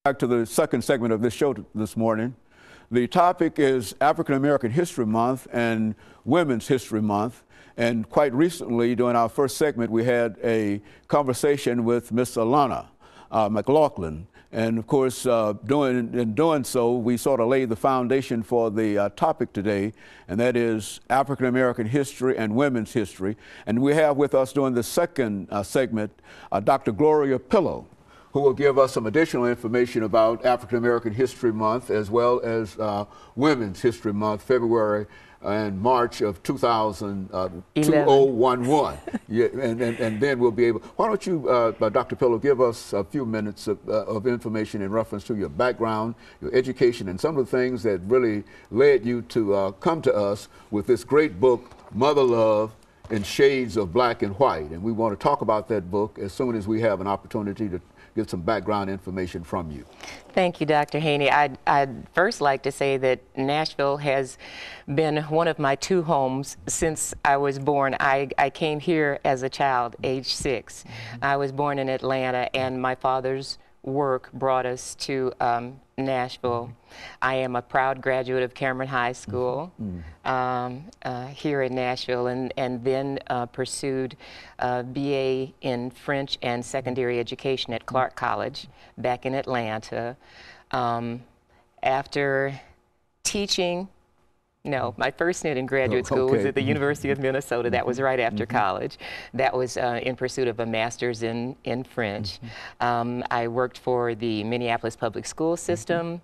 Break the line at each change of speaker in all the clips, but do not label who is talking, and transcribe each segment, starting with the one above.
Back to the second segment of this show this morning. The topic is African American History Month and Women's History Month. And quite recently, during our first segment, we had a conversation with Miss Alana McLaughlin. And of course, in doing so, we sort of laid the foundation for the topic today, and that is African American history and women's history. And we have with us during the second segment, Dr. Gloria Pillow, who will give us some additional information about African American History Month as well as Women's History Month, February and March of 2011. Yeah, and then we'll be able. Why don't you, Dr. Pillow, give us a few minutes of information in reference to your background, your education, and some of the things that really led you to come to us with this great book, Mother Love in Shades of Black and White. And we want to talk about that book as soon as we have an opportunity to get some background information from you.
Thank you, Dr. Haney. I'd first like to say that Nashville has been one of my two homes since I was born. I came here as a child, age 6. I was born in Atlanta, and my father's work brought us to Nashville. I am a proud graduate of Cameron High School here in Nashville, and then pursued BA in French and secondary education at Clark College back in Atlanta. After teaching, my first stint in graduate school was at the University of Minnesota. That was right after college. That was in pursuit of a master's in French. I worked for the Minneapolis public school system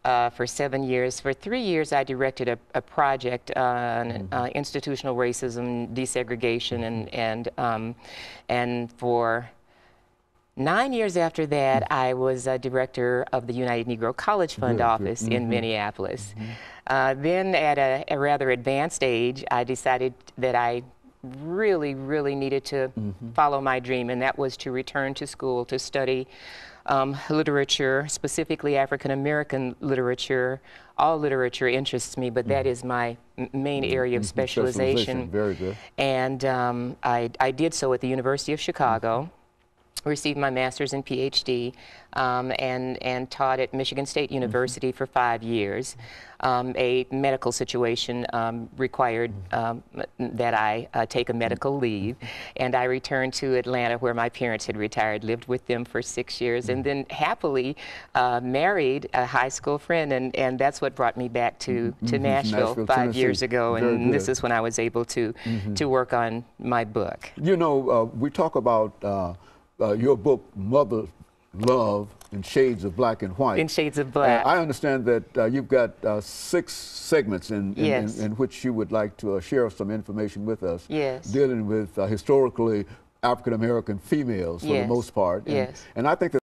for 7 years. For 3 years, I directed a project on institutional racism, desegregation, and for 9 years after that, I was director of the United Negro College Fund office in Minneapolis. Then at a rather advanced age, I decided that I really needed to follow my dream, and that was to return to school to study literature, specifically African American literature. All literature interests me, but that is my main area of specialization.
Very good.
And I did so at the University of Chicago. Received my master's and PhD, and taught at Michigan State University for 5 years. A medical situation required that I take a medical leave, and I returned to Atlanta, where my parents had retired, lived with them for 6 years, and then happily married a high school friend, and that's what brought me back to Nashville 5 years ago, and this is when I was able to work on my book.
You know, we talk about your book, Mother Love in Shades of Black and White.
In Shades of Black.
I understand that you've got 6 segments in which you would like to share some information with us.
Yes.
Dealing with historically African American females for the most part. And I think that